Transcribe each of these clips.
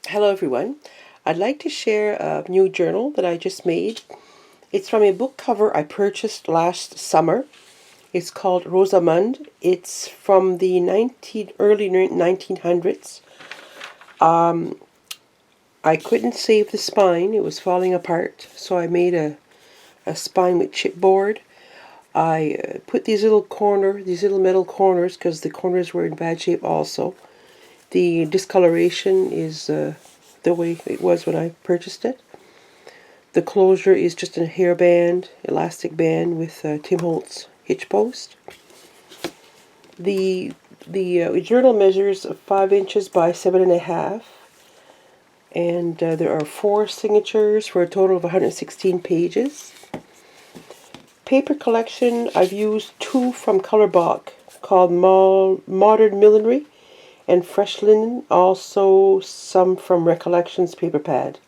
Hello everyone. I'd like to share a new journal that I just made. It's from a book cover I purchased last summer. It's called Rosamond. It's from the early 1900s. I couldn't save the spine. It was falling apart. So I made a spine with chipboard. I put these little metal corners, because the corners were in bad shape also. The discoloration is the way it was when I purchased it. The closure is just a hairband, elastic band with Tim Holtz hitch post. The journal measures 5 inches by 7.5, and there are 4 signatures for a total of 116 pages. Paper collection, I've used 2 from Colorbach called Modern Millinery and Fresh Linen, also some from Recollections paper pad.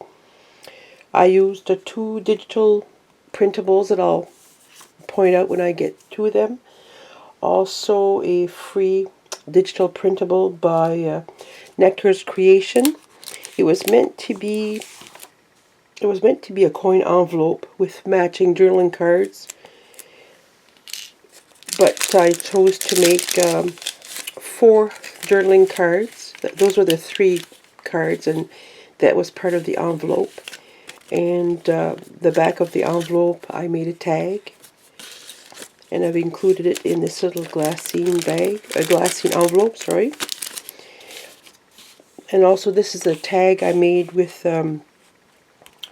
I used 2 digital printables that I'll point out when I get to them. Also a free digital printable by Nectars Creation. It was meant to be a coin envelope with matching journaling cards, but I chose to make 4 journaling cards. Those were the 3 cards, and that was part of the envelope. And the back of the envelope, I made a tag, and I've included it in this little glassine envelope, sorry. And also this is a tag I made with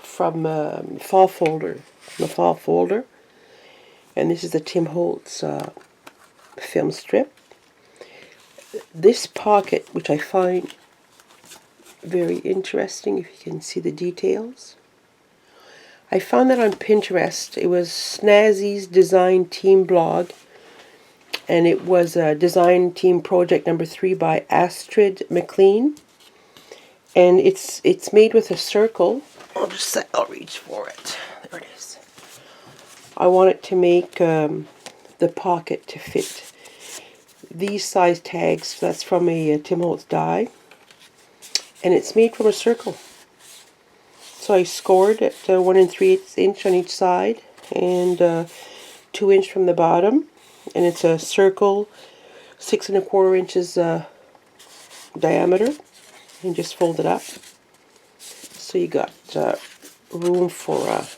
from the fall folder, and this is the Tim Holtz film strip. This pocket, which I find very interesting, if you can see the details, I found that on Pinterest. It was Snazzy's Design Team blog, and it was a design team project number 3 by Astrid McLean, and it's made with a circle. I'll reach for it. There it is. I want it to make the pocket to fit these size tags. That's from a Tim Holtz die, and it's made from a circle. So I scored at 1 3/8 inch on each side, and 2 inch from the bottom, and it's a circle 6 1/4 inches diameter, and just fold it up. So you got room for a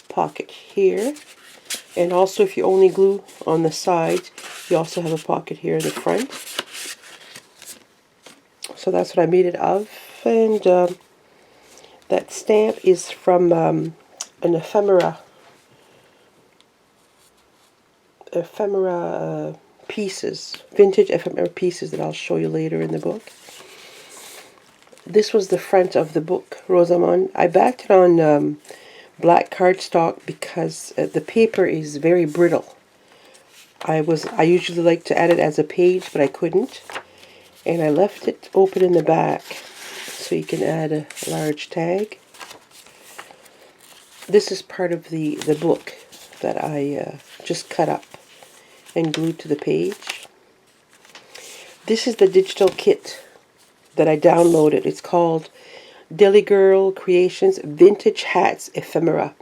pocket here, and also if you only glue on the sides, you also have a pocket here in the front. So that's what I made it of, and that stamp is from an Ephemera pieces, vintage Ephemera pieces that I'll show you later in the book. This was the front of the book, Rosamond. I backed it on black cardstock because the paper is very brittle. I usually like to add it as a page, but I couldn't, and I left it open in the back so you can add a large tag. This is part of the book that I just cut up and glued to the page. This is the digital kit that I downloaded. It's called Delygirl Creations Vintage Hats Ephemera.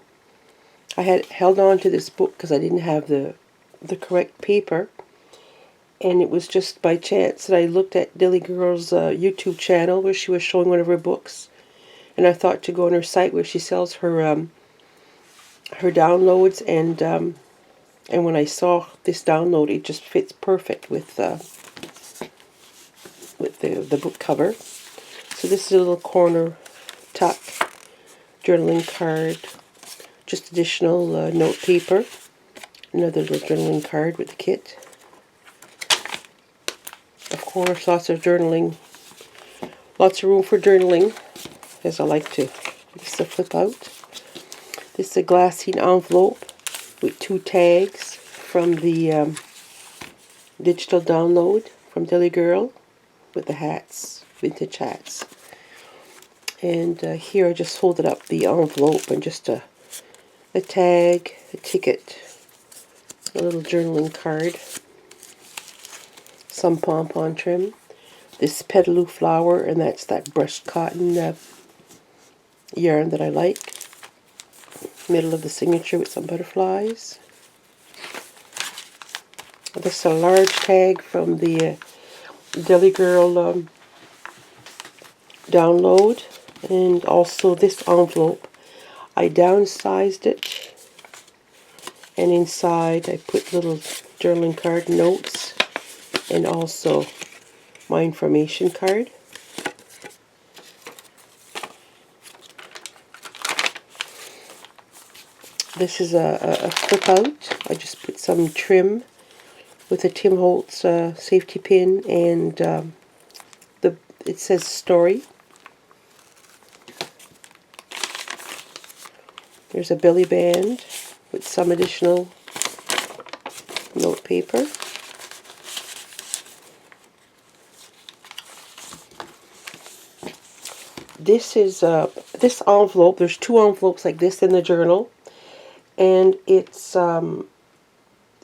I had held on to this book because I didn't have the correct paper, and it was just by chance that I looked at Delygirl's YouTube channel where she was showing one of her books, and I thought to go on her site where she sells her downloads, and when I saw this download, it just fits perfect with the book cover. So this is a little corner tuck journaling card, just additional note paper, another little journaling card with the kit. Of course, lots of journaling, lots of room for journaling, as I like to just to flip out. This is a glassine envelope with 2 tags from the digital download from Delygirl with the hats, vintage hats. And here I just folded up the envelope, and just a tag, a ticket, a little journaling card, some pom-pom trim. this petaloo flower, and that's that brushed cotton yarn that I like. Middle of the signature with some butterflies. This is a large tag from the Delygirl download, and also this envelope. I downsized it, and inside I put little journaling card notes and also my information card. This is a flip out. I just put some trim with a Tim Holtz safety pin, and it says story. There's a belly band with some additional note paper. This is this envelope. There's two envelopes like this in the journal, and it's from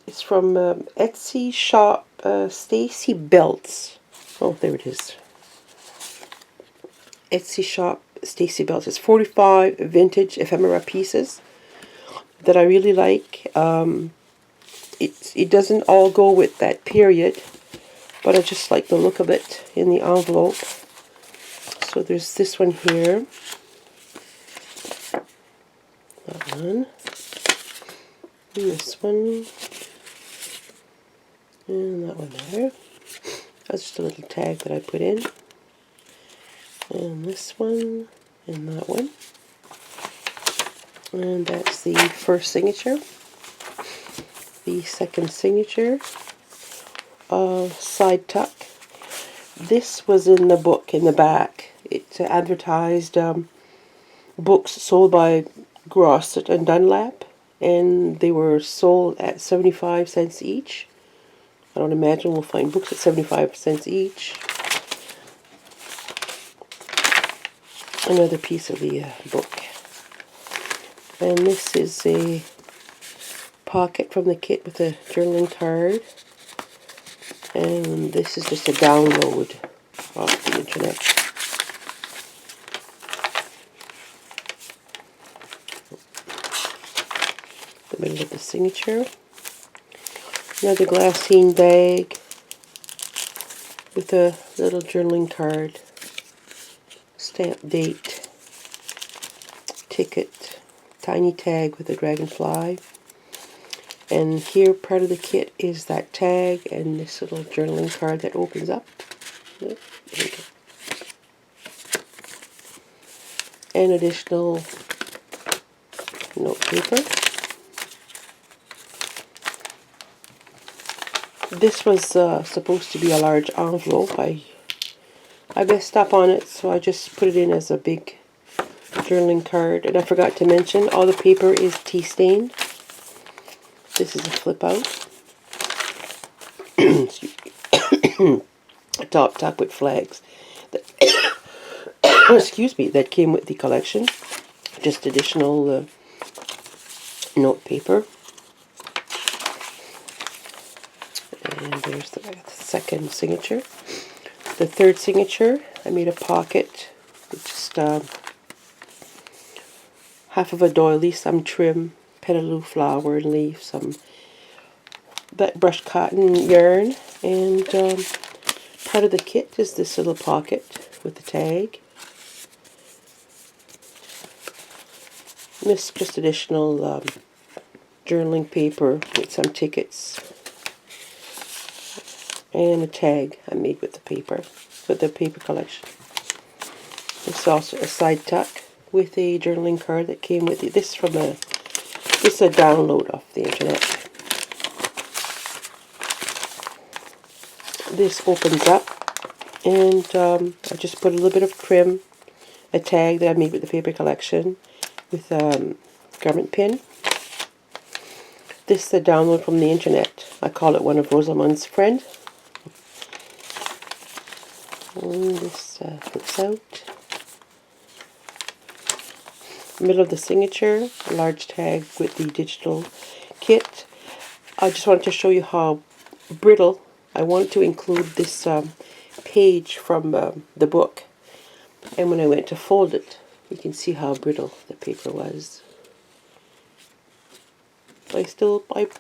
Etsy shop StacyBeltz. Oh, there it is. Etsy shop StacyBeltz. It's 45 vintage ephemera pieces that I really like. It doesn't all go with that period, but I just like the look of it in the envelope. So there's this one here. That one. And this one. And that one there. That's just a little tag that I put in. And this one. And that one. And that's the first signature. The second signature. Side tuck. This was in the book in the back. It advertised books sold by Grosset and Dunlap, and they were sold at 75 cents each. I don't imagine we'll find books at 75 cents each. Another piece of the book. And this is a pocket from the kit with a journaling card. And this is just a download off the internet. The middle of the signature. Another glassine bag with a little journaling card. Stamp date. Ticket. Tiny tag with a dragonfly. And here, part of the kit is that tag and this little journaling card that opens up. There we go. And additional note paper. This was supposed to be a large envelope. I messed up on it, so I just put it in as a big journaling card. And I forgot to mention, all the paper is tea stained. This is a flip out. A top tuck with flags. Excuse me, that came with the collection. Just additional note paper. And there's the second signature. The third signature, I made a pocket with just half of a doily, some trim, petaloo flower and leaf, some that brushed cotton yarn, and part of the kit is this little pocket with the tag. And this is just additional journaling paper with some tickets and a tag I made with the paper collection. This is also a side tuck with a journaling card that came with it. This is a download off the internet. This opens up, and I just put a little bit of trim, a tag that I made with the paper collection with a garment pin. This is a download from the internet. I call it one of Rosamond's friend. And this flips out. Middle of the signature, a large tag with the digital kit. I just wanted to show you how brittle. I wanted to include this page from the book. And when I went to fold it, you can see how brittle the paper was. I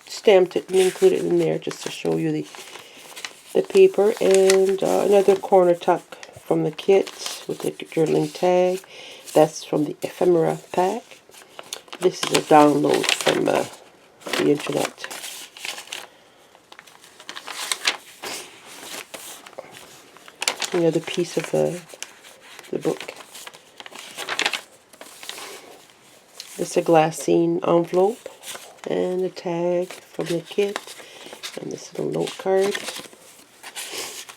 stamped it and included it in there just to show you the paper. And another corner tuck from the kit with the journaling tag. That's from the Ephemera pack. This is a download from the internet. Another piece of the book. It's a glassine envelope and a tag from the kit and this little note card.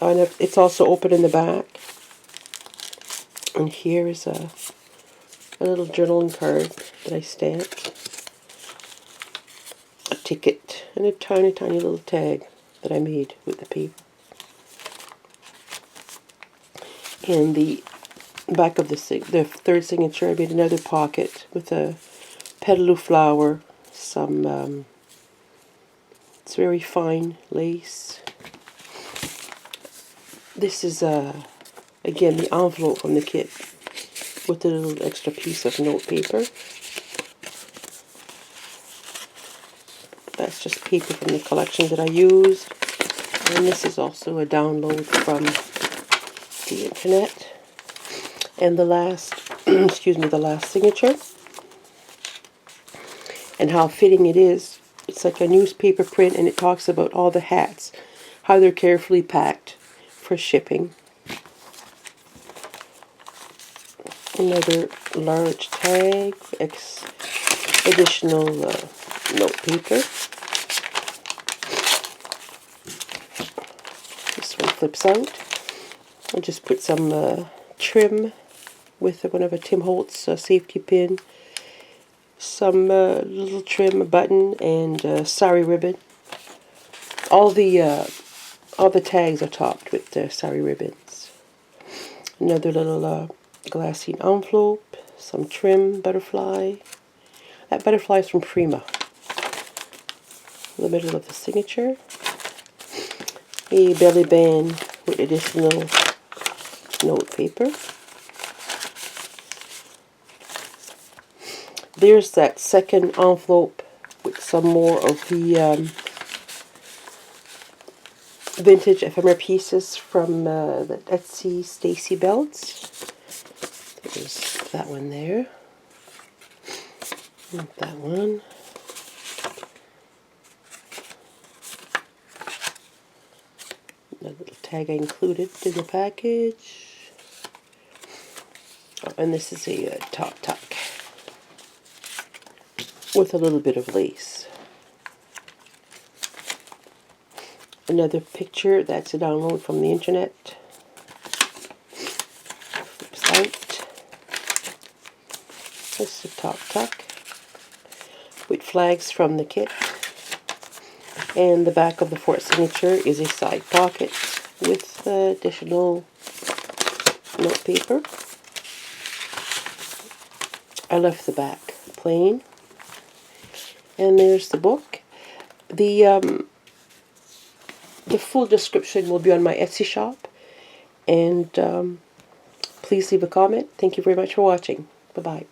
And it's also open in the back. And here is a little journaling card that I stamped. A ticket and a tiny, tiny little tag that I made with the paper. And the back of the third signature, I made another pocket with a petaloo flower, some it's very fine lace. This is again the envelope from the kit with a little extra piece of note paper. That's just paper from the collection that I used. And this is also a download from the internet. And the last, excuse me, the last signature. And how fitting it is. It's like a newspaper print, and it talks about all the hats, how they're carefully packed for shipping. Another large tag, additional note paper. This one flips out. I just put some trim with one of a Tim Holtz safety pin, some little trim button, and sari ribbon. All the tags are topped with sari ribbons. Another little glassine envelope, some trim butterfly. That butterfly is from Prima. In the middle of the signature. A belly band with additional note paper. There's that second envelope with some more of the vintage ephemera pieces from the Etsy StacyBeltz. There's that one there. And that one. Another little tag I included in the package. Oh, and this is a top tuck with a little bit of lace. Another picture, that's a download from the internet. Flips out. This is a top tuck with flags from the kit. And the back of the fourth signature is a side pocket with additional note paper. I left the back plain. And there's the book. The full description will be on my Etsy shop. And please leave a comment. Thank you very much for watching. Bye-bye.